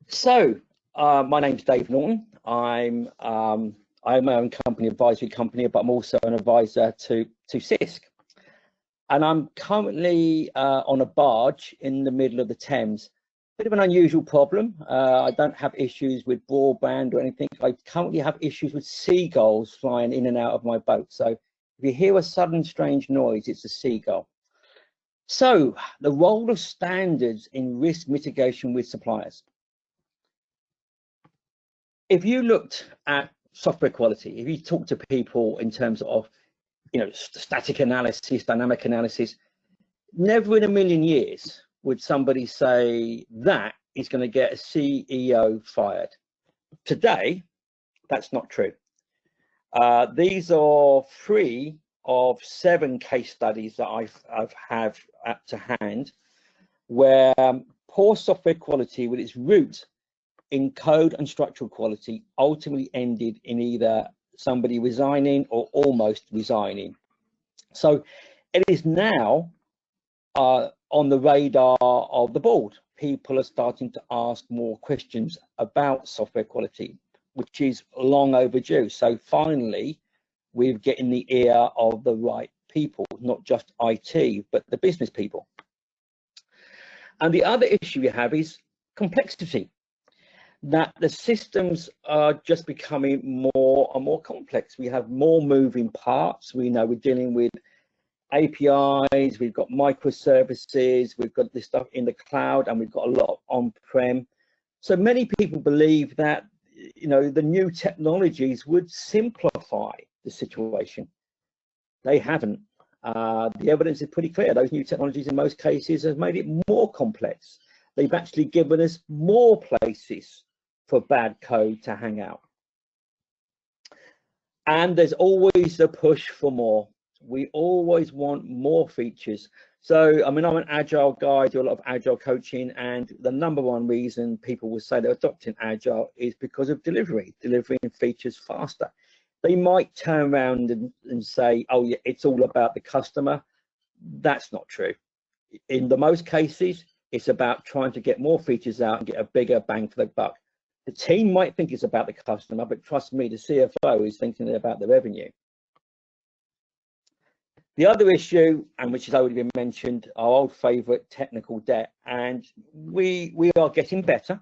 So, my name's Dave Norton. I own my own company, advisory company, but I'm also an advisor to CISQ. And I'm currently on a barge in the middle of the Thames. Bit of an unusual problem. I don't have issues with broadband or anything. I currently have issues with seagulls flying in and out of my boat. So if you hear a sudden strange noise, it's a seagull. So the role of standards in risk mitigation with suppliers. If you looked at software quality, if you talk to people in terms of, static analysis, dynamic analysis, never in a million years would somebody say that is going to get a CEO fired. Today, that's not true. These are 3 of 7 case studies that I have to hand, where poor software quality with its root in code and structural quality ultimately ended in either somebody resigning or almost resigning. So it is now on the radar of the board. People are starting to ask more questions about software quality, which is long overdue. So finally, we're getting the ear of the right people, not just IT, but the business people. And the other issue we have is complexity, that the systems are just becoming more and more complex. We have more moving parts. We know we're dealing with APIs, we've got microservices, we've got this stuff in the cloud, and we've got a lot on-prem. So many people believe that, the new technologies would simplify the situation. They haven't. The evidence is pretty clear. Those new technologies in most cases have made it more complex. They've actually given us more places for bad code to hang out. And there's always the push for more. We always want more features. So, I'm an Agile guy, do a lot of Agile coaching, and the #1 reason people will say they're adopting Agile is because of delivering features faster. They might turn around and say, oh yeah, it's all about the customer. That's not true. In the most cases, it's about trying to get more features out and get a bigger bang for the buck. The team might think it's about the customer, but trust me, the CFO is thinking about the revenue. The other issue, and which has already been mentioned, our old favorite, technical debt. And we are getting better,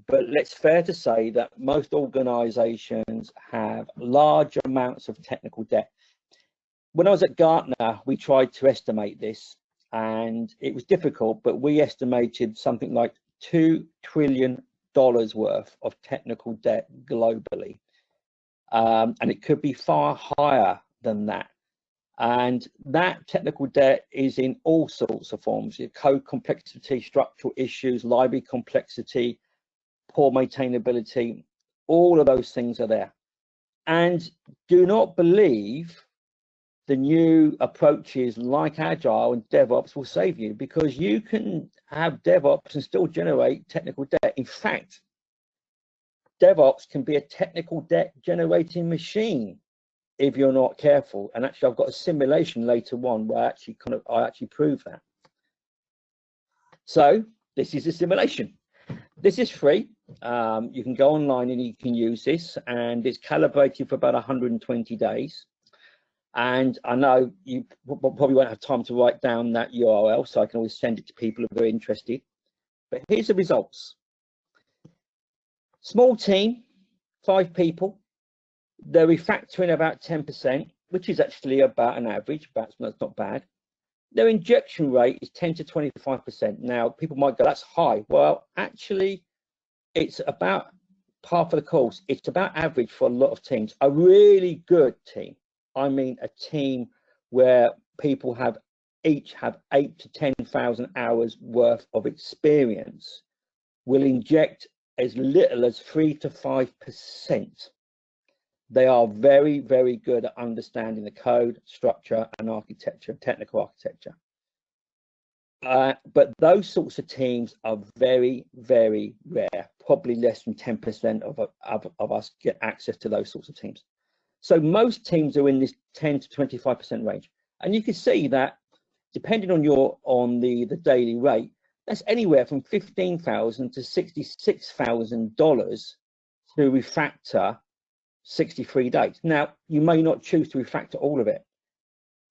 but it's fair to say that most organizations have large amounts of technical debt. When I was at Gartner, we tried to estimate this, and it was difficult, but we estimated something like $2 trillion worth of technical debt globally. And it could be far higher than that. And that technical debt is in all sorts of forms: code complexity, structural issues, library complexity, poor maintainability. All of those things are there. And do not believe the new approaches like Agile and DevOps will save you, because you can have DevOps and still generate technical debt. In fact, DevOps can be a technical debt generating machine if you're not careful. And actually, I've got a simulation later on where I actually prove that. So this is a simulation. This is free. You can go online and you can use this, and it's calibrated for about 120 days. And I know you probably won't have time to write down that URL, so I can always send it to people who are very interested. But here's the results. Small team, 5 people. They're refactoring about 10%, which is actually about an average, but that's not bad. Their injection rate is 10 to 25%. Now, people might go, that's high. Well, actually, it's about par for the course. It's about average for a lot of teams. A really good team, I mean a team where people each have 8 to 10,000 hours worth of experience, will inject as little as 3 to 5%. They are very, very good at understanding the code, structure, and architecture, technical architecture. But those sorts of teams are very, very rare. Probably less than 10% of us get access to those sorts of teams. So most teams are in this 10 to 25% range. And you can see that depending on the daily rate, That's anywhere from $15,000 to $66,000 to refactor 63 days. Now, you may not choose to refactor all of it.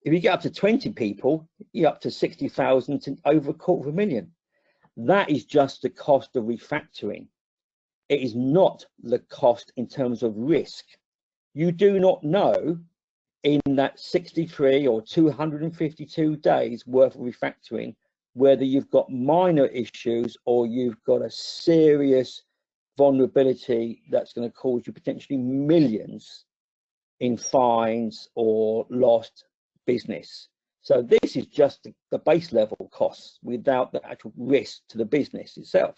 If you get up to 20 people, you're up to 60,000 to over $250,000. That is just the cost of refactoring. It is not the cost in terms of risk. You do not know in that 63 or 252 days worth of refactoring whether you've got minor issues or you've got a serious vulnerability that's going to cause you potentially millions in fines or lost business. So this is just the base level costs without the actual risk to the business itself.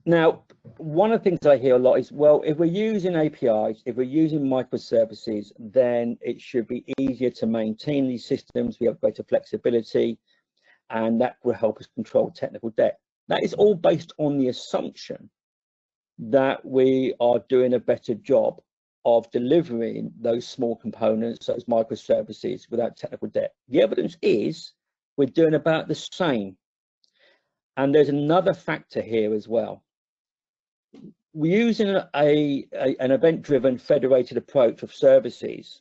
Now, one of the things I hear a lot is, well, if we're using APIs, if we're using microservices, then it should be easier to maintain these systems. We have greater flexibility, and that will help us control technical debt. That is all based on the assumption that we are doing a better job of delivering those small components, those microservices, without technical debt. The evidence is we're doing about the same. And there's another factor here as well. We're using an event-driven federated approach of services.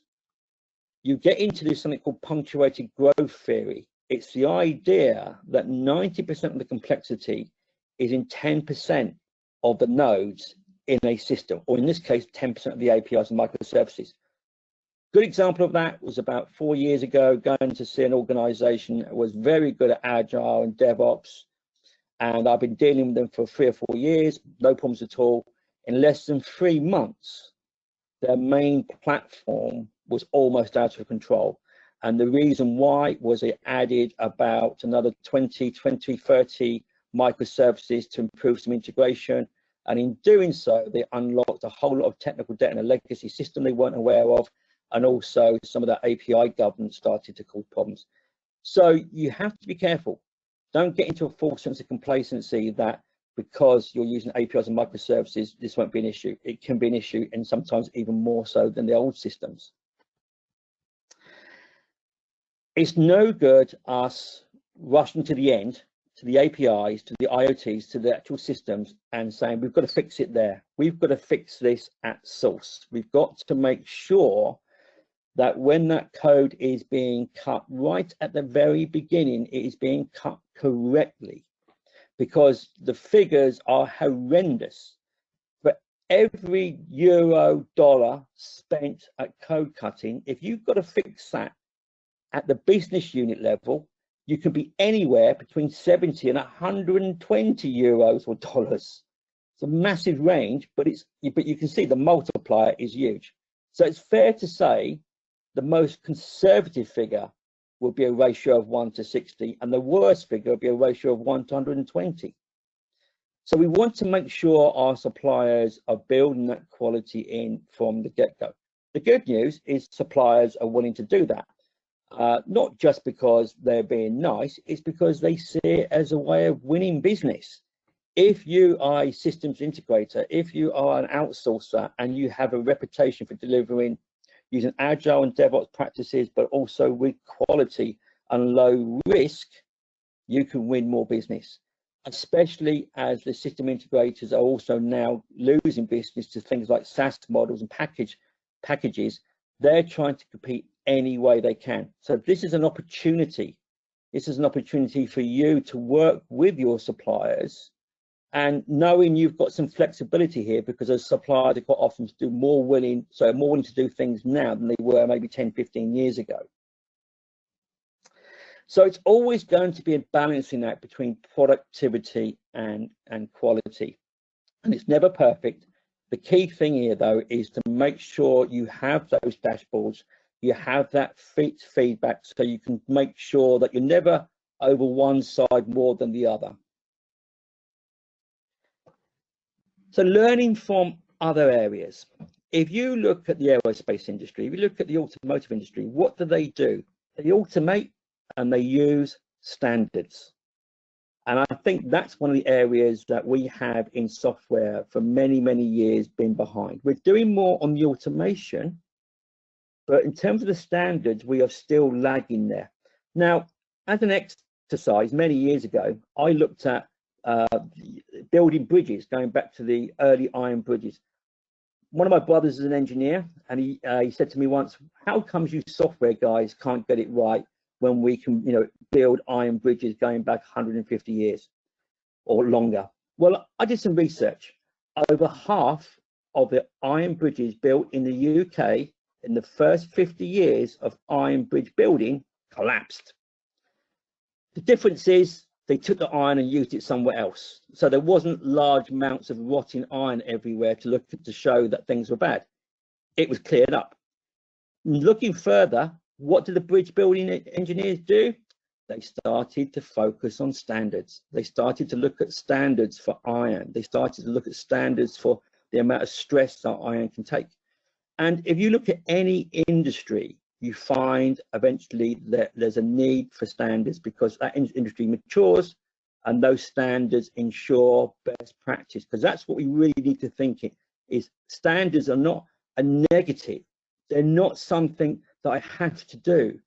You get into this something called punctuated growth theory. It's the idea that 90% of the complexity is in 10% of the nodes in a system, or in this case, 10% of the APIs and microservices. Good example of that was about 4 years ago, going to see an organization that was very good at Agile and DevOps. And I've been dealing with them for 3 or 4 years, no problems at all. In less than 3 months, their main platform was almost out of control. And the reason why was it added about another 20, 30 microservices to improve some integration. And in doing so, they unlocked a whole lot of technical debt in a legacy system they weren't aware of. And also some of that API governance started to cause problems. So you have to be careful. Don't get into a false sense of complacency that because you're using APIs and microservices, this won't be an issue. It can be an issue, and sometimes even more so than the old systems. It's no good us rushing to the end, to the APIs, to the IoTs, to the actual systems, and saying we've got to fix it there. We've got to fix this at source. We've got to make sure that when that code is being cut right at the very beginning, it is being cut correctly, because the figures are horrendous. For every euro, dollar spent at code cutting, if you've got to fix that at the business unit level, you can be anywhere between 70 and 120 euros or dollars. It's a massive range, but you can see the multiplier is huge. So it's fair to say the most conservative figure will be a ratio of 1 to 60, and the worst figure will be a ratio of 1 to 120. So we want to make sure our suppliers are building that quality in from the get-go. The good news is suppliers are willing to do that, not just because they're being nice, it's because they see it as a way of winning business. If you are a systems integrator, if you are an outsourcer and you have a reputation for delivering using Agile and DevOps practices, but also with quality and low risk, you can win more business, especially as the system integrators are also now losing business to things like SaaS models and packages. They're trying to compete any way they can. So this is an opportunity. This is an opportunity for you to work with your suppliers, and knowing you've got some flexibility here, because as suppliers are quite often more willing to do things now than they were maybe 10, 15 years ago. So it's always going to be a balancing act between productivity and quality, and it's never perfect. The key thing here, though, is to make sure you have those dashboards, you have that feedback, so you can make sure that you're never over one side more than the other. So learning from other areas. If you look at the aerospace industry, if you look at the automotive industry, what do? They automate and they use standards. And I think that's one of the areas that we have in software for many, many years been behind. We're doing more on the automation, but in terms of the standards, we are still lagging there. Now, as an exercise many years ago. I looked at building bridges, going back to the early iron bridges. One of my brothers is an engineer, and he said to me once, how comes you software guys can't get it right when we can, you know, build iron bridges going back 150 years or longer? Well, I did some research. Over half of the iron bridges built in the UK in the first 50 years of iron bridge building collapsed. The difference is they took the iron and used it somewhere else. So there wasn't large amounts of rotting iron everywhere to show that things were bad. It was cleared up. Looking further, what did the bridge building engineers do? They started to focus on standards. They started to look at standards for iron. They started to look at standards for the amount of stress that iron can take. And if you look at any industry, you find eventually that there's a need for standards, because that industry matures and those standards ensure best practice. Because that's what we really need to think is standards are not a negative. They're not something that I have to do.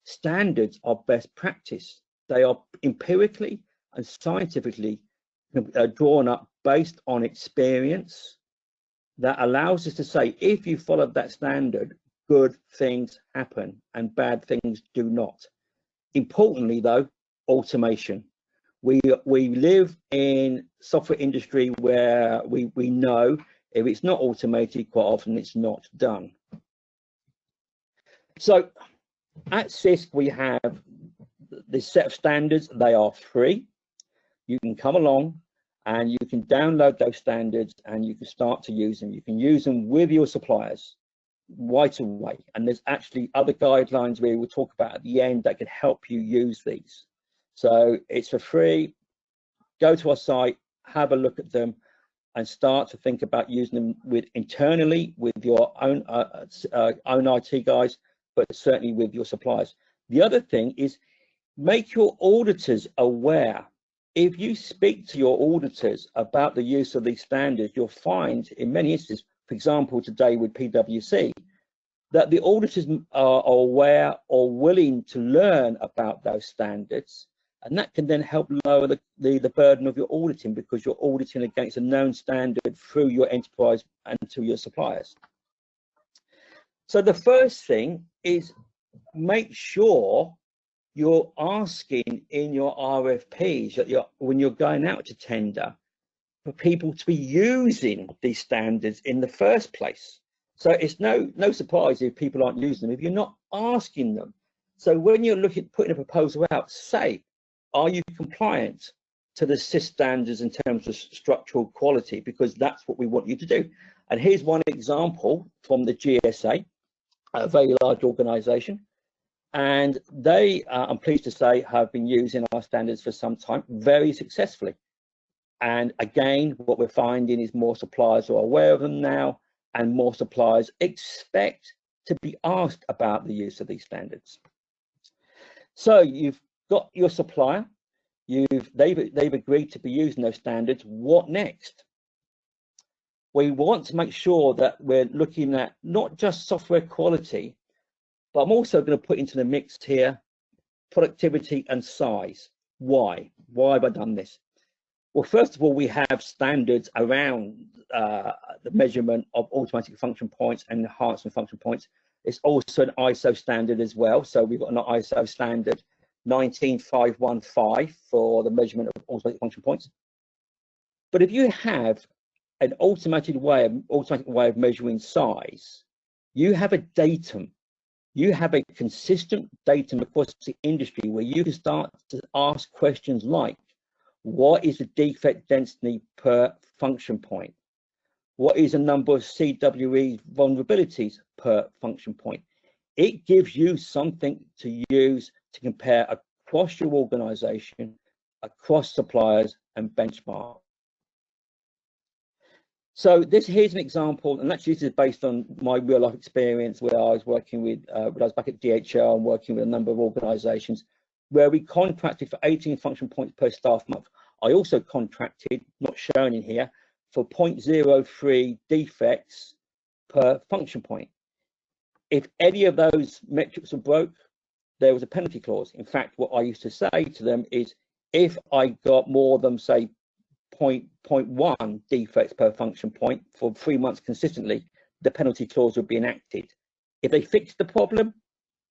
Standards are best practice. They are empirically and scientifically drawn up based on experience that allows us to say, if you follow that standard, good things happen and bad things do not. Importantly though, automation. We live in software industry where we know if it's not automated, quite often it's not done. So at CISQ, we have this set of standards. They are free. You can come along and you can download those standards and you can start to use them. You can use them with your suppliers right away. And there's actually other guidelines we will talk about at the end that can help you use these. So it's for free. Go to our site, have a look at them, and start to think about using them internally with your own IT guys, but certainly with your suppliers. The other thing is make your auditors aware. If you speak to your auditors about the use of these standards, you'll find in many instances, for example, today with PwC, that the auditors are aware or willing to learn about those standards, and that can then help lower the burden of your auditing, because you're auditing against a known standard through your enterprise and to your suppliers. So the first thing is make sure you're asking in your RFPs that when you're going out to tender for people to be using these standards in the first place. So it's no surprise if people aren't using them if you're not asking them. So when you're putting a proposal out, say, are you compliant to the CIS standards in terms of structural quality? Because that's what we want you to do. And here's one example from the GSA, a very large organization. And they, I'm pleased to say, have been using our standards for some time, very successfully. And again, what we're finding is more suppliers are aware of them now, and more suppliers expect to be asked about the use of these standards. So you've got your supplier, they've agreed to be using those standards. What next? We want to make sure that we're looking at not just software quality, but I'm also going to put into the mix here productivity and size. Why? Why have I done this? Well, first of all, we have standards around the measurement of automatic function points and enhancement function points. It's also an ISO standard as well. So we've got an ISO standard 19515 for the measurement of automatic function points. But if you have an automatic way of measuring size, you have a datum. You have a consistent datum across the industry where you can start to ask questions like, what is the defect density per function point? What is the number of CWE vulnerabilities per function point? It gives you something to use to compare across your organization, across suppliers, and benchmark. So here's an example, and actually this is based on my real life experience where I was working with, when I was back at DHL and working with a number of organizations where we contracted for 18 function points per staff month. I also contracted, not shown in here, for 0.03 defects per function point. If any of those metrics are broke, there was a penalty clause. In fact, what I used to say to them is, if I got more than, say, 0.1 defects per function point for 3 months consistently, the penalty clause would be enacted. If they fixed the problem,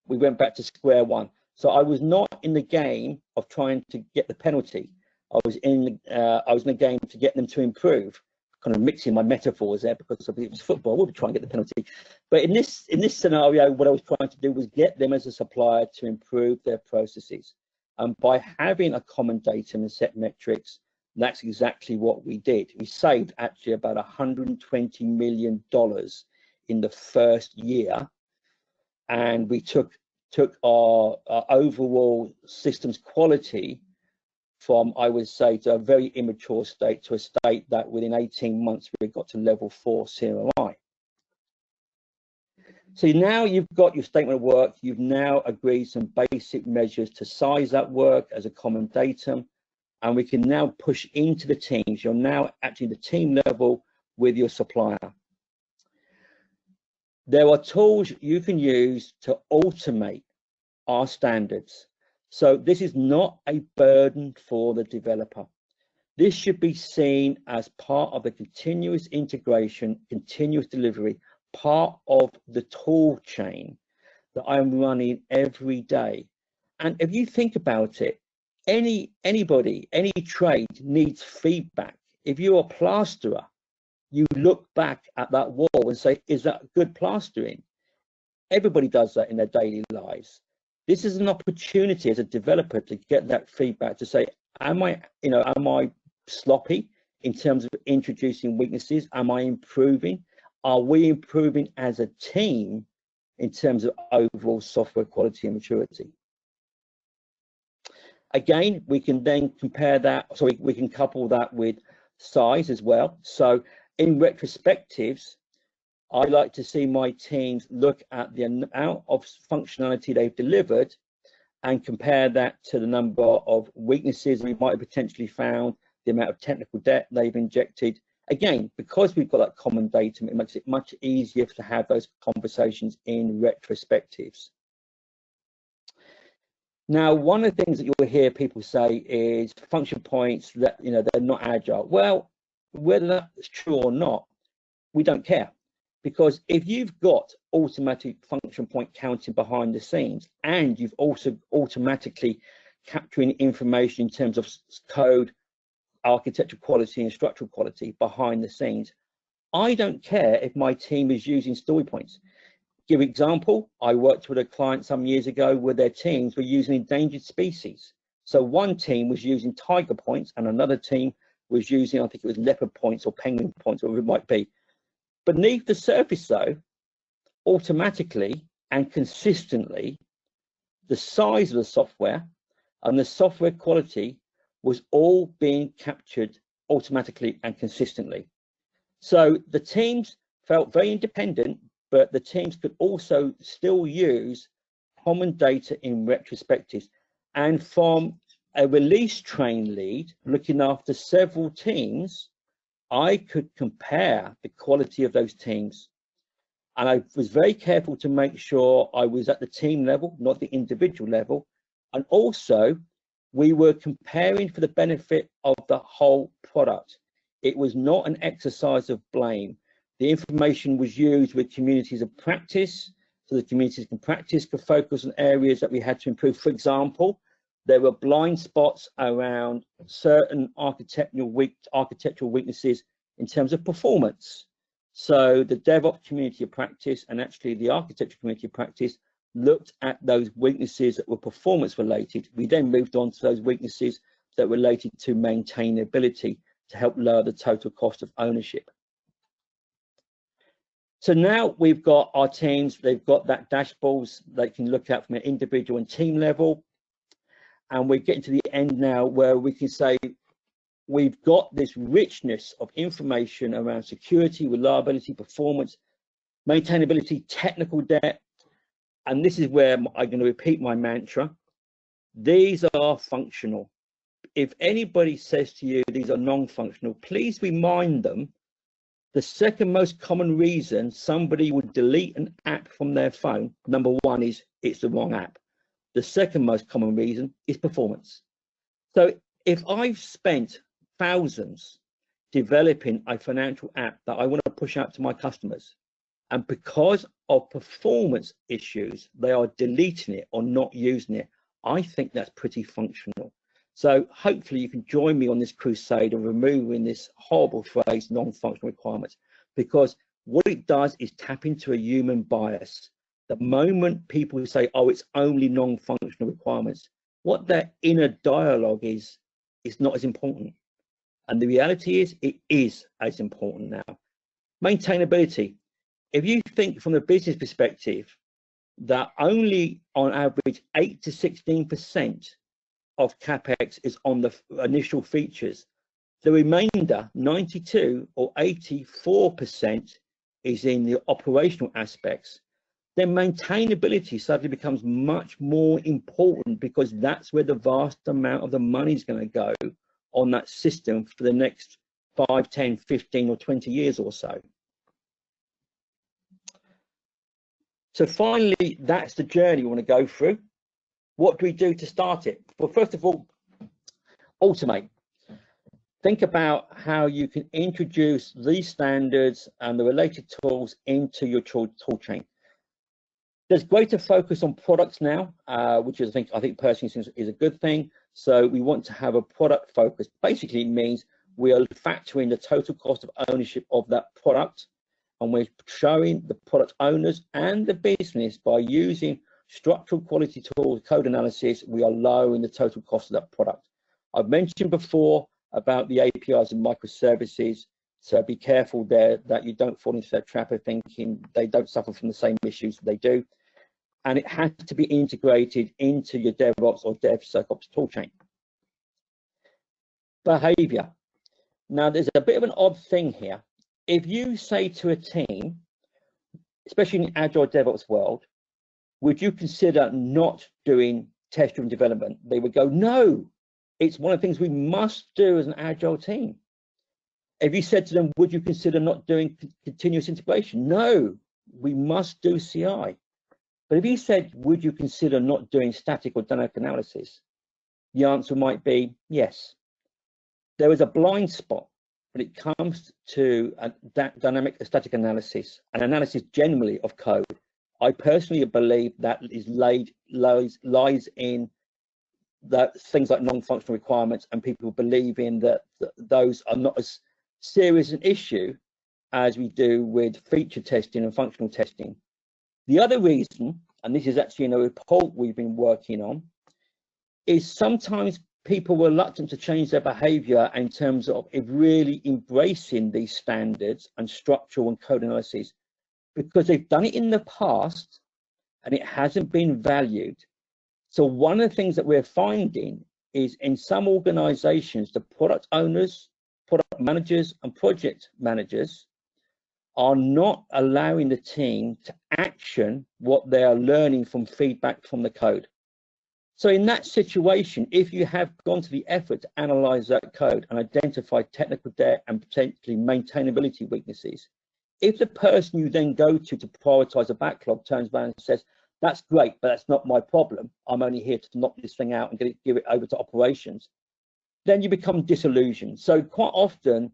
we went back to square one. So I was not in the game of trying to get the penalty. I was in the game to get them to improve. Kind of mixing my metaphors there, because it was football, we'll be trying to get the penalty. But in this scenario, what I was trying to do was get them as a supplier to improve their processes. And by having a common data and set metrics, that's exactly what we did. We saved actually about $120 million in the first year, and we took our overall systems quality from, I would say, to a very immature state to a state that within 18 months we got to level 4 CMMI. So now you've got your statement of work, you've now agreed some basic measures to size that work as a common datum, and we can now push into the teams. You're now actually the team level with your supplier. There are tools you can use to automate our standards. So this is not a burden for the developer. This should be seen as part of the continuous integration, continuous delivery, part of the tool chain that I'm running every day. And if you think about it, anybody, any trade needs feedback. If you're a plasterer, you look back at that wall and say, is that good plastering? Everybody does that in their daily lives. This is an opportunity as a developer to get that feedback, to say, am I sloppy in terms of introducing weaknesses? Am I improving? Are we improving as a team in terms of overall software quality and maturity? Again, we can then compare that, so we can couple that with size as well. So in retrospectives, I like to see my teams look at the amount of functionality they've delivered and compare that to the number of weaknesses we might have potentially found, the amount of technical debt they've injected. Again, because we've got that common data, it makes it much easier to have those conversations in retrospectives. Now, one of the things that you'll hear people say is function points that, they're not agile. Well, whether that's true or not, we don't care. Because if you've got automatic function point counting behind the scenes, and you've also automatically capturing information in terms of code, architectural quality and structural quality behind the scenes, I don't care if my team is using story points. Give example, I worked with a client some years ago where their teams were using endangered species. So one team was using tiger points and another team was using, I think it was leopard points or penguin points, or whatever it might be. Beneath the surface, though, automatically and consistently, the size of the software and the software quality was all being captured automatically and consistently. So the teams felt very independent, but the teams could also still use common data in retrospectives. And from a release train lead looking after several teams, I could compare the quality of those teams. And I was very careful to make sure I was at the team level, not the individual level. And also, we were comparing for the benefit of the whole product. It was not an exercise of blame. The information was used with communities of practice, so the communities can practice, could focus on areas that we had to improve. For example, there were blind spots around certain architectural weaknesses in terms of performance. So the DevOps community of practice and actually the architecture community of practice looked at those weaknesses that were performance related. We then moved on to those weaknesses that were related to maintainability to help lower the total cost of ownership. So now we've got our teams, they've got that dashboards they can look at from an individual and team level. And we're getting to the end now where we can say we've got this richness of information around security, reliability, performance, maintainability, technical debt. And this is where I'm going to repeat my mantra. These are functional. If anybody says to you these are non-functional, please remind them the second most common reason somebody would delete an app from their phone, number one, is it's the wrong app. The second most common reason is performance. So if I've spent thousands developing a financial app that I want to push out to my customers, and because of performance issues, they are deleting it or not using it, I think that's pretty functional. So hopefully you can join me on this crusade of removing this horrible phrase, non-functional requirements, because what it does is tap into a human bias. The moment people say, oh, it's only non-functional requirements, what their inner dialogue is not as important. And the reality is, it is as important now. Maintainability. If you think from the business perspective that only on average 8 to 16% of CapEx is on the initial features, the remainder 92 or 84% is in the operational aspects, then maintainability suddenly becomes much more important, because that's where the vast amount of the money is going to go on that system for the next 5, 10, 15 or 20 years or so. So finally, that's the journey we want to go through. What do we do to start it? Well, first of all, automate. Think about how you can introduce these standards and the related tools into your tool chain. There's greater focus on products now, which is, I think personally is a good thing. So we want to have a product focus. Basically, it means we are factoring the total cost of ownership of that product, and we're showing the product owners and the business by using structural quality tools, code analysis, we are lowering the total cost of that product. I've mentioned before about the APIs and microservices, so be careful there that you don't fall into that trap of thinking they don't suffer from the same issues they do. And it has to be integrated into your DevOps or DevSecOps toolchain. Behavior. Now, there's a bit of an odd thing here. If you say to a team, especially in the Agile DevOps world, would you consider not doing test-driven development? They would go, no, it's one of the things we must do as an Agile team. If you said to them, would you consider not doing continuous integration? No, we must do CI. But if you said, would you consider not doing static or dynamic analysis? The answer might be yes. There is a blind spot when it comes to dynamic or static analysis and analysis generally of code. I personally believe that is lies in that things like non-functional requirements, and people believe in that those are not as serious an issue as we do with feature testing and functional testing. The other reason, and this is actually in a report we've been working on, is sometimes people are reluctant to change their behavior in terms of really embracing these standards and structural and code analysis, because they've done it in the past and it hasn't been valued. So one of the things that we're finding is in some organizations, the product owners, product managers and project managers are not allowing the team to action what they are learning from feedback from the code. So in that situation, if you have gone to the effort to analyze that code and identify technical debt and potentially maintainability weaknesses, if the person you then go to prioritize a backlog turns around and says, that's great, but that's not my problem, I'm only here to knock this thing out and give it over to operations, then you become disillusioned. So quite often,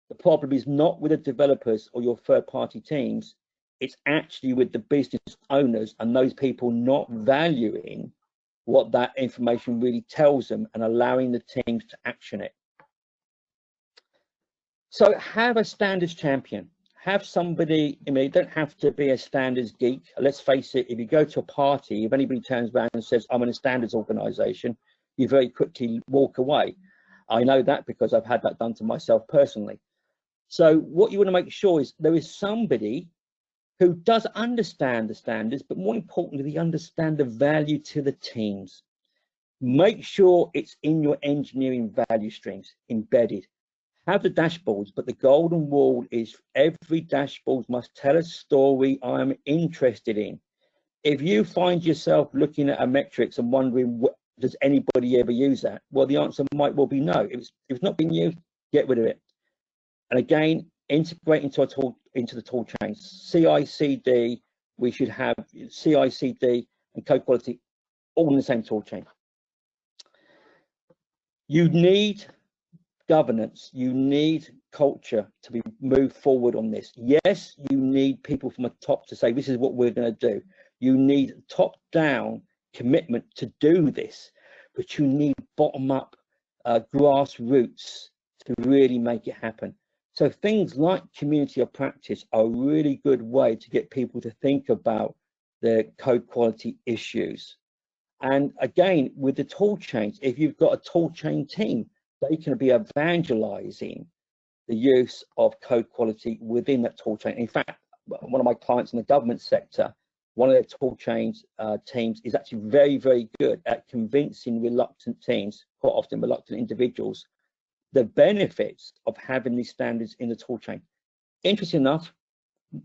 the problem is not with the developers or your third-party teams, it's actually with the business owners and those people not valuing what that information really tells them and allowing the teams to action it. So have a standards champion. Have somebody, I mean, you don't have to be a standards geek. Let's face it, if you go to a party, if anybody turns around and says, I'm in a standards organization, you very quickly walk away. I know that because I've had that done to myself personally. So what you want to make sure is there is somebody who does understand the standards, but more importantly, they understand the value to the teams. Make sure it's in your engineering value streams, embedded. Have the dashboards, but the golden rule is every dashboard must tell a story I'm interested in. If you find yourself looking at a metrics and wondering, does anybody ever use that? Well, the answer might well be no. If it's not being used, get rid of it. And again, integrate into the tool chains. CI/CD, we should have CI/CD and code quality all in the same tool chain. You need governance, you need culture to be moved forward on this. Yes, you need people from the top to say this is what we're going to do. You need top-down commitment to do this, but you need bottom-up grassroots to really make it happen. So things like community of practice are a really good way to get people to think about their code quality issues. And again, with the tool chains, if you've got a tool chain team, they can be evangelizing the use of code quality within that tool chain. In fact, one of my clients in the government sector, one of their tool chains teams is actually very, very good at convincing reluctant teams, quite often reluctant individuals, the benefits of having these standards in the tool chain. Interesting enough,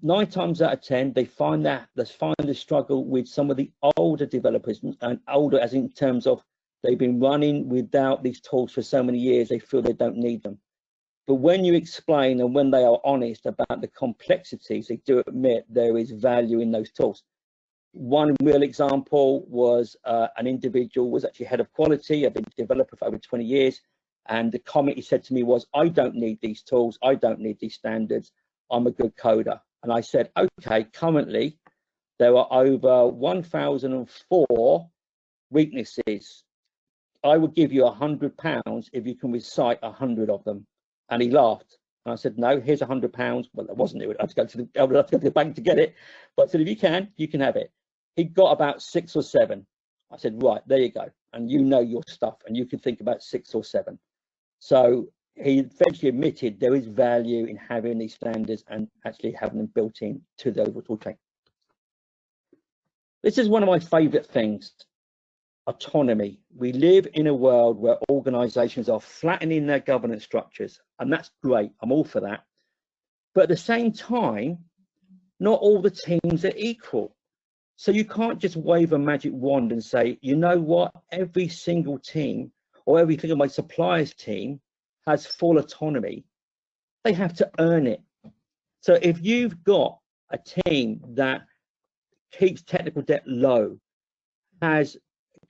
9 times out of 10, they find the struggle with some of the older developers, and older as in terms of they've been running without these tools for so many years, they feel they don't need them. But when you explain and when they are honest about the complexities, they do admit there is value in those tools. One real example was an individual was actually head of quality, I've been a developer for over 20 years, and the comment he said to me was, I don't need these tools, I don't need these standards, I'm a good coder. And I said, okay, currently there are over 1,004 weaknesses. I would give you £100 if you can recite 100 of them. And he laughed. And I said, no, here's £100. Well, that wasn't it. I would have to go to the bank to get it. But I said, if you can have it. He got about 6 or 7. I said, right, there you go. And you know your stuff, and you can think about 6 or 7. So he eventually admitted there is value in having these standards and actually having them built in to the overall tool chain. This is one of my favorite things, autonomy. We live in a world where organizations are flattening their governance structures, and that's great. I'm all for that. But at the same time, not all the teams are equal. So you can't just wave a magic wand and say, you know what, every single team or every single my suppliers team has full autonomy. They have to earn it. So if you've got a team that keeps technical debt low, has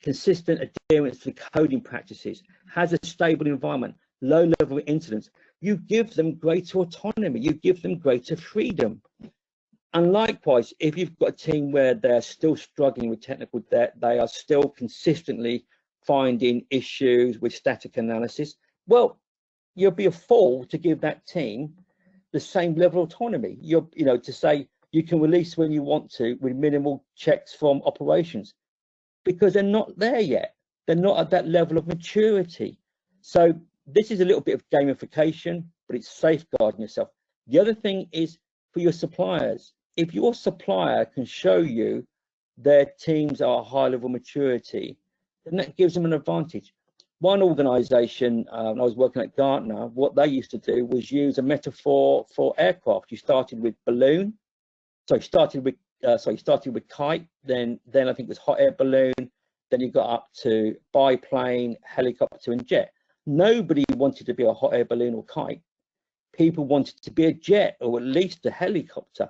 consistent adherence to coding practices, has a stable environment, low level of incidents, you give them greater autonomy, you give them greater freedom. And likewise, if you've got a team where they're still struggling with technical debt, they are still consistently finding issues with static analysis, well, you'll be a fool to give that team the same level of autonomy. To say you can release when you want to with minimal checks from operations, because they're not there yet. They're not at that level of maturity. So this is a little bit of gamification, but it's safeguarding yourself. The other thing is for your suppliers. If your supplier can show you their teams are a high level of maturity, then that gives them an advantage. One organization, when I was working at Gartner, what they used to do was use a metaphor for aircraft. You started with balloon, so you started with kite, then I think it was hot air balloon, then you got up to biplane, helicopter and jet. Nobody wanted to be a hot air balloon or kite. People wanted to be a jet or at least a helicopter.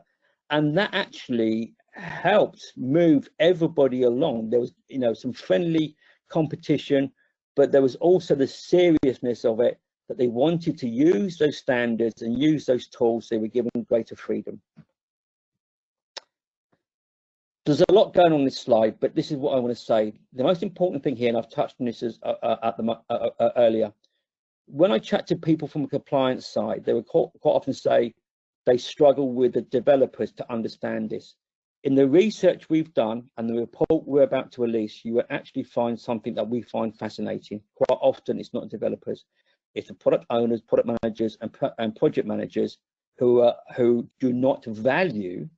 And that actually helped move everybody along. There was, some friendly competition, but there was also the seriousness of it, that they wanted to use those standards and use those tools. They were given greater freedom. There's a lot going on this slide, but this is what I want to say. The most important thing here, and I've touched on this earlier, when I chat to people from the compliance side, they would quite often say they struggle with the developers to understand this. In the research we've done and the report we're about to release, you will actually find something that we find fascinating. Quite often it's not developers, it's the product owners, product managers and project managers who do not value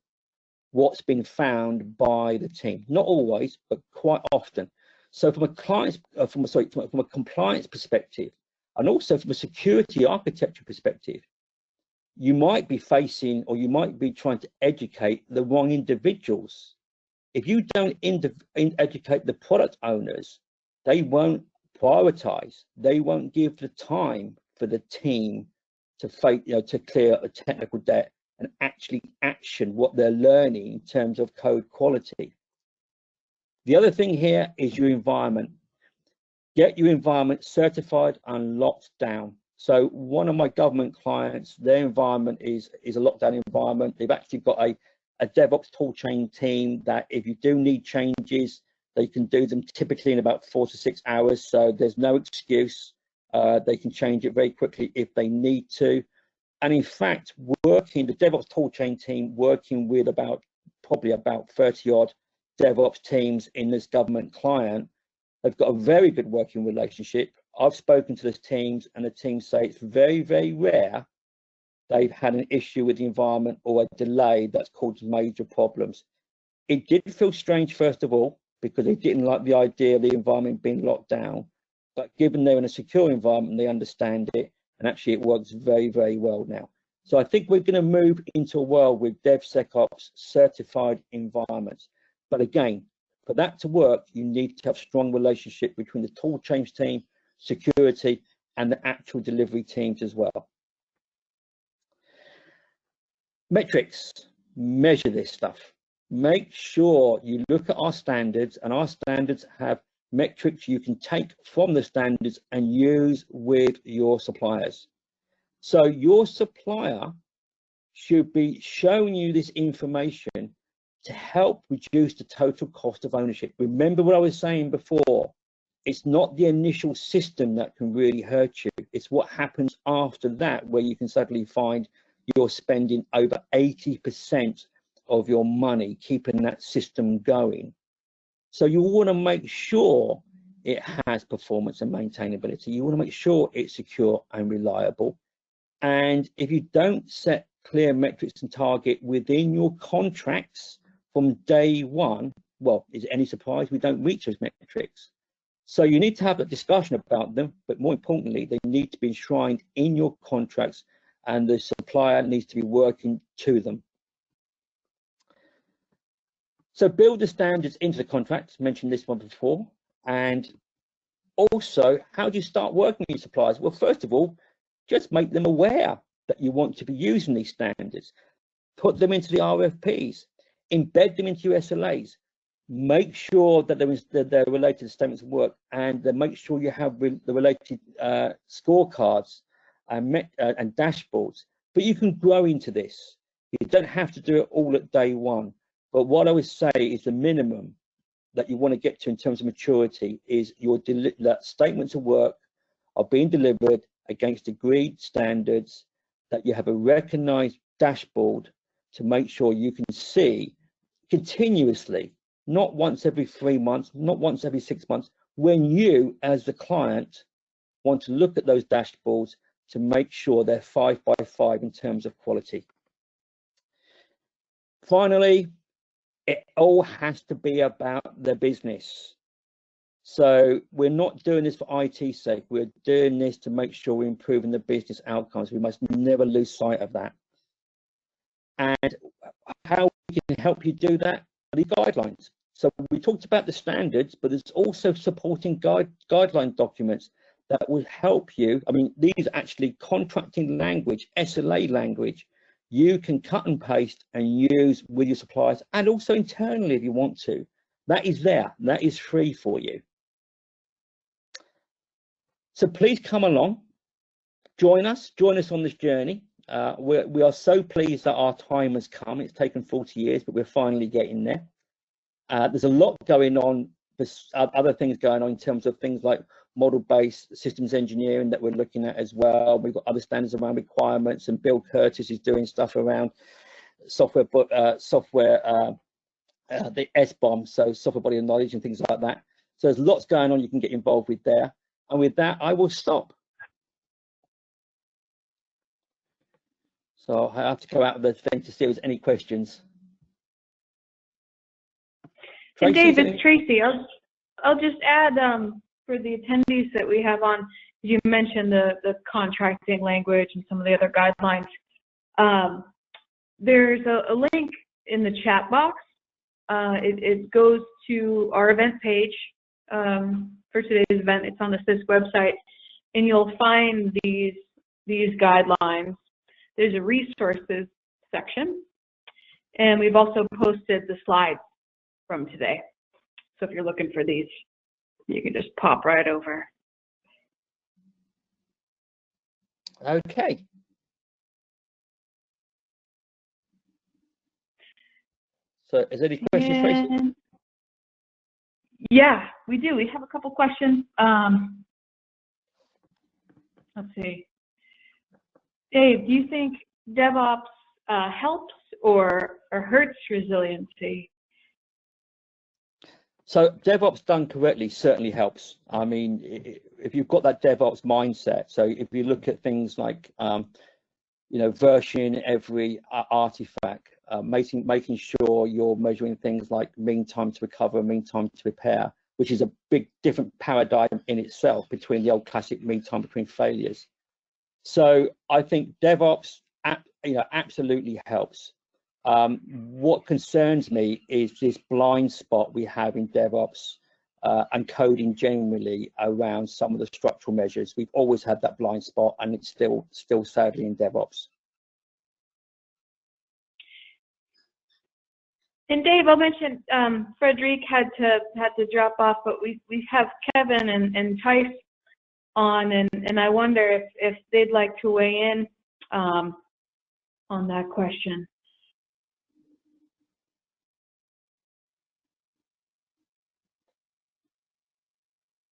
what's been found by the team. Not always, but quite often. So from a compliance perspective, and also from a security architecture perspective, you might be facing, or you might be trying to educate the wrong individuals. If you don't educate the product owners, they won't prioritize. They won't give the time for the team to clear a technical debt and actually action what they're learning in terms of code quality. The other thing here is your environment. Get your environment certified and locked down. So one of my government clients, their environment is a lockdown environment. They've actually got a DevOps toolchain team that if you do need changes, they can do them typically in about 4 to 6 hours. So there's no excuse. They can change it very quickly if they need to. And in fact, the DevOps toolchain team working with probably about 30 odd DevOps teams in this government client, they've got a very good working relationship. I've spoken to those teams and the teams say it's very, very rare they've had an issue with the environment or a delay that's caused major problems. It did feel strange, first of all, because they didn't like the idea of the environment being locked down. But given they're in a secure environment, they understand it. And actually, it works very, very well now. So I think we're going to move into a world with DevSecOps certified environments. But again, for that to work, you need to have strong relationship between the tool change team, security, and the actual delivery teams as well. Metrics, measure this stuff. Make sure you look at our standards, and our standards have metrics you can take from the standards and use with your suppliers. So your supplier should be showing you this information to help reduce the total cost of ownership. Remember what I was saying before, it's not the initial system that can really hurt you, it's what happens after that where you can suddenly find you're spending over 80% of your money keeping that system going. So you want to make sure it has performance and maintainability. You want to make sure it's secure and reliable. And if you don't set clear metrics and target within your contracts from day one, well, is it any surprise we don't reach those metrics? So you need to have a discussion about them, but more importantly, they need to be enshrined in your contracts and the supplier needs to be working to them. So build the standards into the contracts, mentioned this one before. And also, how do you start working with your suppliers? Well, first of all, just make them aware that you want to be using these standards. Put them into the RFPs, embed them into your SLAs, make sure that they're related to statements of work, and then make sure you have the related scorecards and dashboards. But you can grow into this. You don't have to do it all at day one. But what I would say is the minimum that you want to get to in terms of maturity is that statements of work are being delivered against agreed standards, that you have a recognized dashboard to make sure you can see continuously, not once every 3 months, not once every 6 months, when you as the client want to look at those dashboards to make sure they're 5 by 5 in terms of quality. Finally, it all has to be about the business. So we're not doing this for IT's sake. We're doing this to make sure we're improving the business outcomes. We must never lose sight of that. And how we can help you do that are the guidelines. So we talked about the standards, but there's also supporting guideline documents that will help you. I mean, these are actually contracting language, SLA language. You can cut and paste and use with your suppliers and also internally if you want to. That is there, that is free for you. So please come along, join us on this journey. We are so pleased that our time has come. It's taken 40 years, but we're finally getting there. There's a lot going on, other things going on in terms of things like model-based systems engineering that we're looking at as well. We've got other standards around requirements, and Bill Curtis is doing stuff around software, the SBOM, so software body of knowledge and things like that. So there's lots going on you can get involved with there. And with that, I will stop. So I have to go out of the thing to see if there's any questions. And Dave, it's Tracy. I'll just add for the attendees that we have on, you mentioned the contracting language and some of the other guidelines. There's a link in the chat box. It goes to our event page for today's event. It's on the CISQ website, and you'll find these guidelines. There's a resources section, and we've also posted the slides from today. So if you're looking for these, you can just pop right over. Okay. So is there any questions, Tracy? Yeah, we do. We have a couple questions. Let's see. Dave, do you think DevOps helps or hurts resiliency? So DevOps done correctly certainly helps. I mean, if you've got that DevOps mindset, so if you look at things like, you know, version every artifact, making sure you're measuring things like mean time to recover, mean time to repair, which is a big different paradigm in itself between the old classic mean time between failures. So I think DevOps, you know, absolutely helps. What concerns me is this blind spot we have in DevOps and coding generally around some of the structural measures. We've always had that blind spot, and it's still sadly in DevOps. And Dave, I'll mention Frederic had to drop off, but we have Kevin and Tice on, and I wonder if they'd like to weigh in on that question.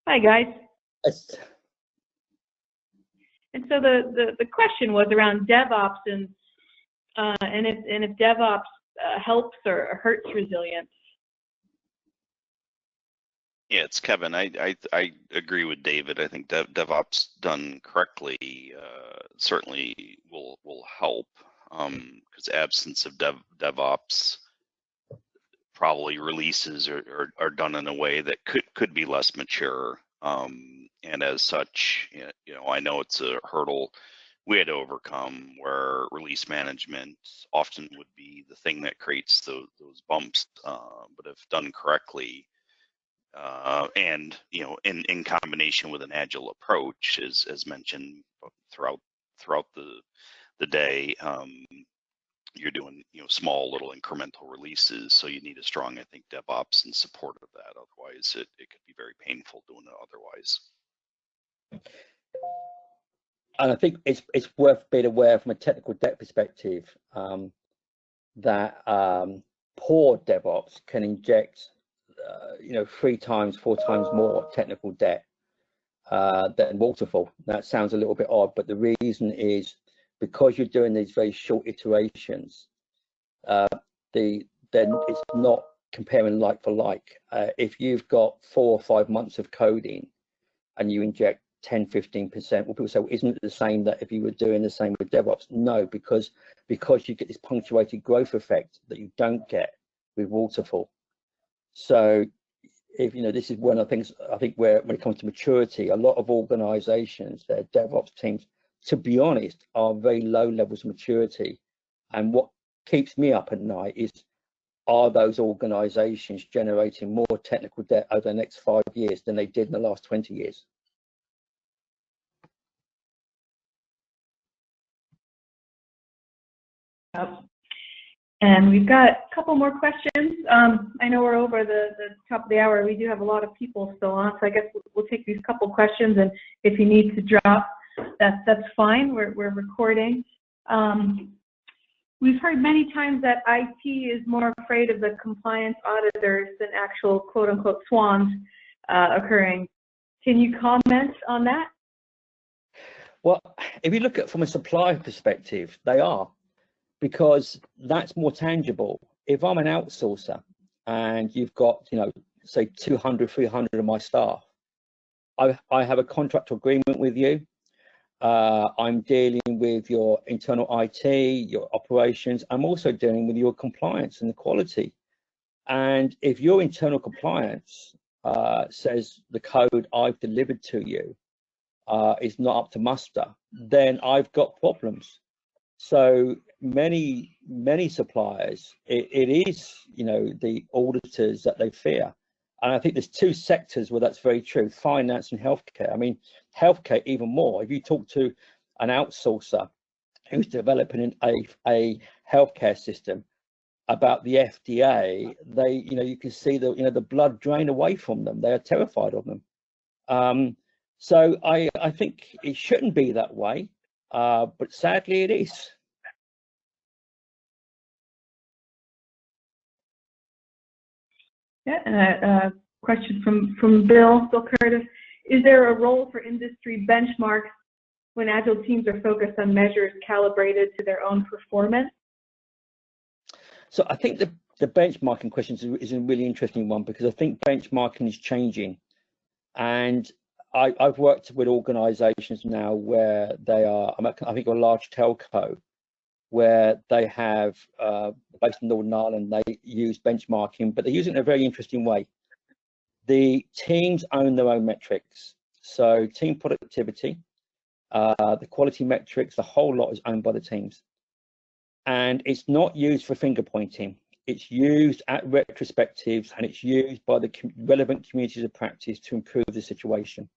Hi guys. Yes. And so the question was around DevOps and if DevOps helps or hurts resilience. Yeah, it's Kevin. I agree with David. I think DevOps done correctly certainly will help, because absence of DevOps, probably releases are done in a way that could be less mature, and as such, you know, I know it's a hurdle we had to overcome, where release management often would be the thing that creates those bumps, but if done correctly, and you know, in combination with an agile approach, as mentioned throughout the day, you're doing, you know, small little incremental releases, so you need a strong, I think, DevOps in support of that. Otherwise, it could be very painful doing it otherwise. And I think it's worth being aware from a technical debt perspective that poor DevOps can inject you know, 3 times, 4 times more technical debt than waterfall. That sounds a little bit odd, but the reason is because you're doing these very short iterations, then it's not comparing like for like. If you've got 4 or 5 months of coding and you inject 10-15%, well, people say, well, isn't it the same that if you were doing the same with DevOps? No, because you get this punctuated growth effect that you don't get with waterfall. So if, you know, this is one of the things I think where when it comes to maturity, a lot of organizations, their DevOps teams, to be honest, are very low levels of maturity. And what keeps me up at night is, are those organizations generating more technical debt over the next 5 years than they did in the last 20 years? And we've got a couple more questions. I know we're over the top of the hour. We do have a lot of people still on, so I guess we'll take these couple questions, and if you need to drop, that's fine. We're recording. We've heard many times that IT is more afraid of the compliance auditors than actual quote-unquote swans occurring. Can you comment on that? Well, if you look at it from a supplier perspective, they are, because that's more tangible. If I'm an outsourcer and you've got, you know, say 200, 300 of my staff, I have a contract agreement with you. I'm dealing with your internal IT, your operations. I'm also dealing with your compliance and the quality. And if your internal compliance says the code I've delivered to you is not up to muster, then I've got problems. So many suppliers, it is, you know, the auditors that they fear. And I think there's 2 sectors where that's very true: finance and healthcare. I mean, healthcare even more. If you talk to an outsourcer who's developing a healthcare system, about the FDA, you can see the blood drain away from them. They are terrified of them. So I think it shouldn't be that way, but sadly it is. Yeah, and a question from Bill Curtis. Is there a role for industry benchmarks when Agile teams are focused on measures calibrated to their own performance? So I think the benchmarking question is a really interesting one, because I think benchmarking is changing. And I've worked with organizations now where they are, I think a large telco, where they have, based in Northern Ireland, they use benchmarking, but they use it in a very interesting way. The teams own their own metrics. So team productivity, the quality metrics, the whole lot is owned by the teams. And it's not used for finger pointing. It's used at retrospectives, and it's used by the relevant communities of practice to improve the situation.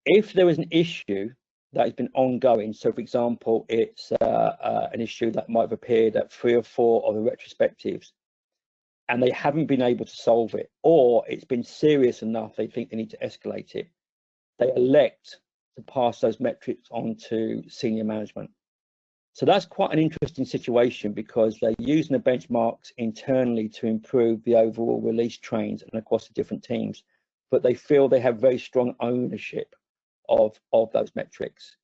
If there is an issue that has been ongoing, so for example, it's an issue that might have appeared at 3 or 4 of the retrospectives, and they haven't been able to solve it, or it's been serious enough they think they need to escalate it, they elect to pass those metrics on to senior management. So that's quite an interesting situation, because they're using the benchmarks internally to improve the overall release trains and across the different teams, but they feel they have very strong ownership of those metrics.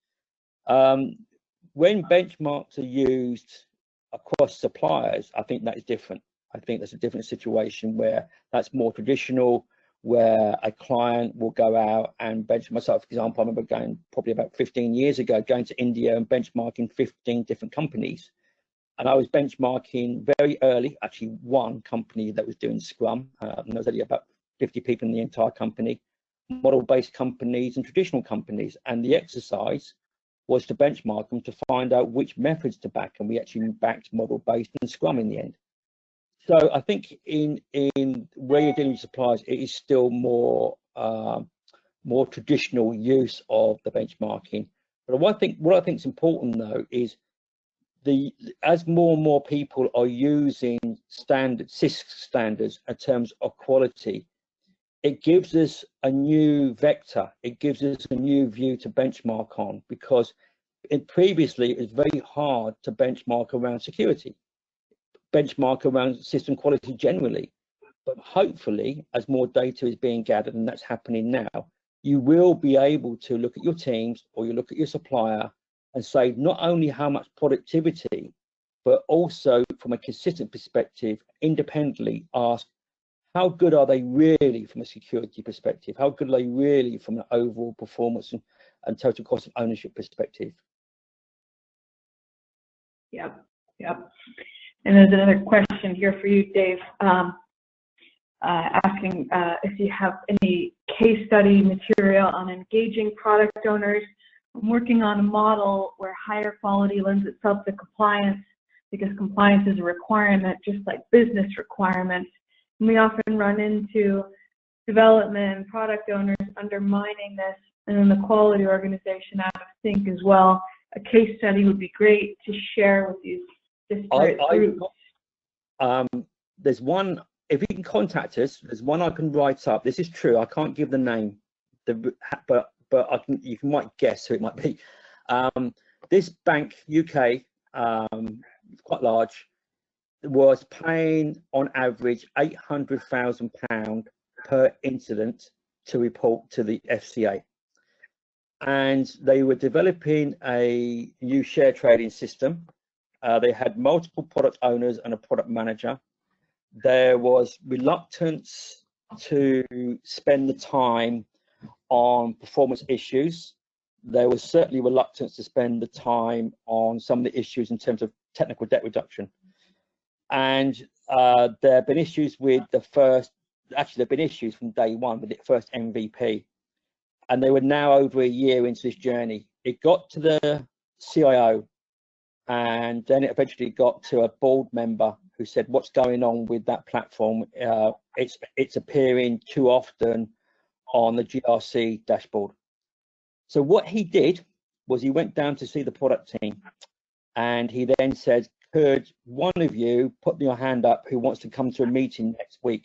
When benchmarks are used across suppliers, I think that is different. I think that's a different situation where that's more traditional, where a client will go out and benchmark. Myself, for example, I remember going probably about 15 years ago, going to India and benchmarking 15 different companies. And I was benchmarking very early, actually one company that was doing Scrum, and there was only about 50 people in the entire company, model-based companies and traditional companies. And the exercise was to benchmark them to find out which methods to back, and we actually backed model-based and Scrum in the end. So I think in where you're dealing with suppliers, it is still more traditional use of the benchmarking. But what I think is important though is as more and more people are using standard CISQ standards in terms of quality, it gives us a new vector. It gives us a new view to benchmark on, because previously it was very hard to benchmark around security, benchmark around system quality generally. But hopefully, as more data is being gathered, and that's happening now, you will be able to look at your teams, or you look at your supplier and say not only how much productivity, but also from a consistent perspective, independently ask, how good are they really from a security perspective? How good are they really from an overall performance and total cost of ownership perspective? Yep. And there's another question here for you, Dave, asking if you have any case study material on engaging product owners. I'm working on a model where higher quality lends itself to compliance, because compliance is a requirement, just like business requirements. And we often run into development and product owners undermining this, and then the quality organization out of sync as well. A case study would be great to share with these disparate groups. There's one, if you can contact us, there's one I can write up. This is true, I can't give the name, but you might guess who it might be. This bank, UK, quite large, was paying on average £800,000 per incident to report to the FCA. And they were developing a new share trading system. They had multiple product owners and a product manager. There was reluctance to spend the time on performance issues. There was certainly reluctance to spend the time on some of the issues in terms of technical debt reduction. And there have been issues with the first, actually there have been issues from day one with the first MVP. And they were now over a year into this journey. It got to the CIO, and then it eventually got to a board member who said, what's going on with that platform? It's appearing too often on the GRC dashboard. So what he did was he went down to see the product team, and he then said, could one of you put your hand up who wants to come to a meeting next week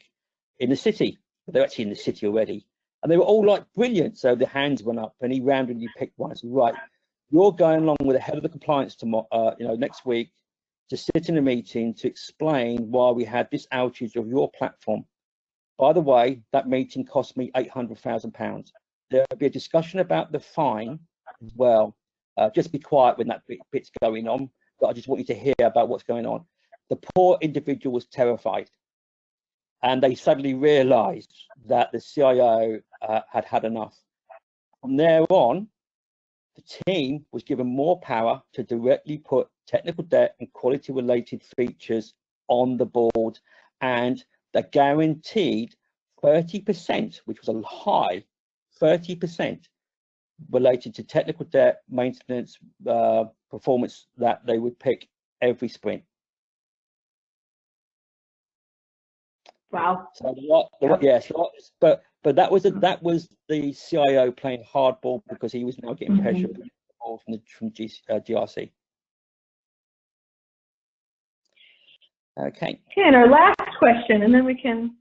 in the city? They're actually in the city already. And they were all like, brilliant. So the hands went up and he randomly picked one. So, right, you're going along with the head of the compliance tomorrow, next week, to sit in a meeting to explain why we had this outage of your platform. By the way, that meeting cost me £800,000. There'll be a discussion about the fine as well. Just be quiet when that bit's going on, but I just want you to hear about what's going on. The poor individual was terrified, and they suddenly realized that the CIO had had enough. From there on, the team was given more power to directly put technical debt and quality related features on the board, and they're guaranteed 30%, which was a high, 30% related to technical debt, maintenance, performance that they would pick every sprint. Wow. So yes, but that was the CIO playing hardball because he was now getting pressure from GRC. Okay. And our last question, and then we can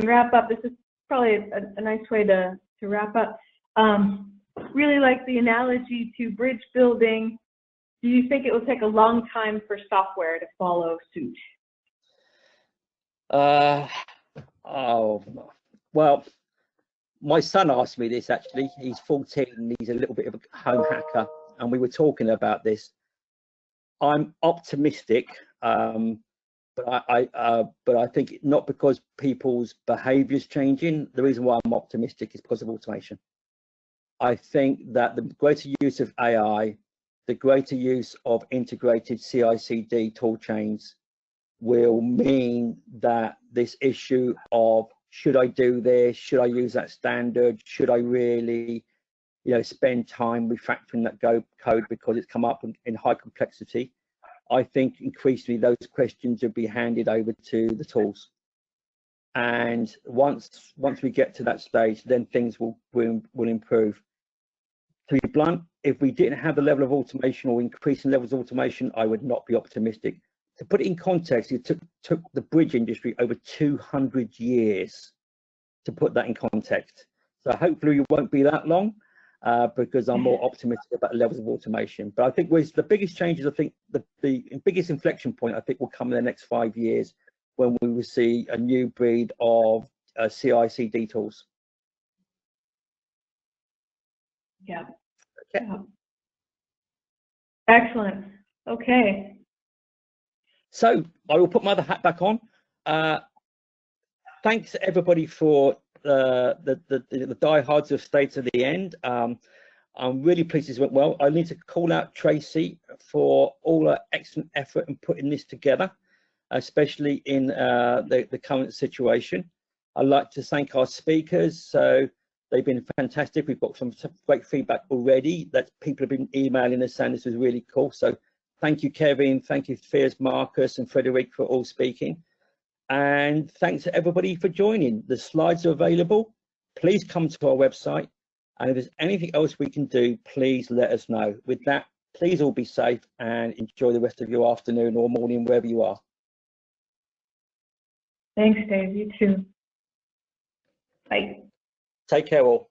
wrap up. This is probably a nice way to wrap up. Really like the analogy to bridge building. Do you think it will take a long time for software to follow suit? Oh, well, my son asked me this actually. He's 14 and he's a little bit of a home hacker, and we were talking about this. I'm optimistic, but I think not because people's behaviours changing. The reason why I'm optimistic is because of automation. I think that the greater use of AI, the greater use of integrated CI/CD tool chains will mean that this issue of should I do this, should I use that standard, should I really, spend time refactoring that code because it's come up in high complexity. I think increasingly those questions will be handed over to the tools, and once we get to that stage, then things will improve. To be blunt, if we didn't have the level of automation or increasing levels of automation, I would not be optimistic. To put it in context, it took the bridge industry over 200 years to put that in context. So hopefully it won't be that long, because I'm more optimistic about the levels of automation. But I think the biggest changes, I think the biggest inflection point, I think will come in the next 5 years when we will see a new breed of CI/CD tools. Yeah. Okay. Yeah. Excellent. Okay. So I will put my other hat back on. Thanks everybody for the diehards who stayed to the end. I'm really pleased this went well. I need to call out Tracy for all her excellent effort in putting this together, especially in the current situation. I'd like to thank our speakers. So they've been fantastic. We've got some great feedback already that people have been emailing us saying this was really cool. So thank you, Kevin. Thank you, Piers, Marcus, and Frederic for all speaking. And thanks to everybody for joining. The slides are available. Please come to our website. And if there's anything else we can do, please let us know. With that, please all be safe and enjoy the rest of your afternoon or morning, wherever you are. Thanks, Dave. You too. Bye. Take care all.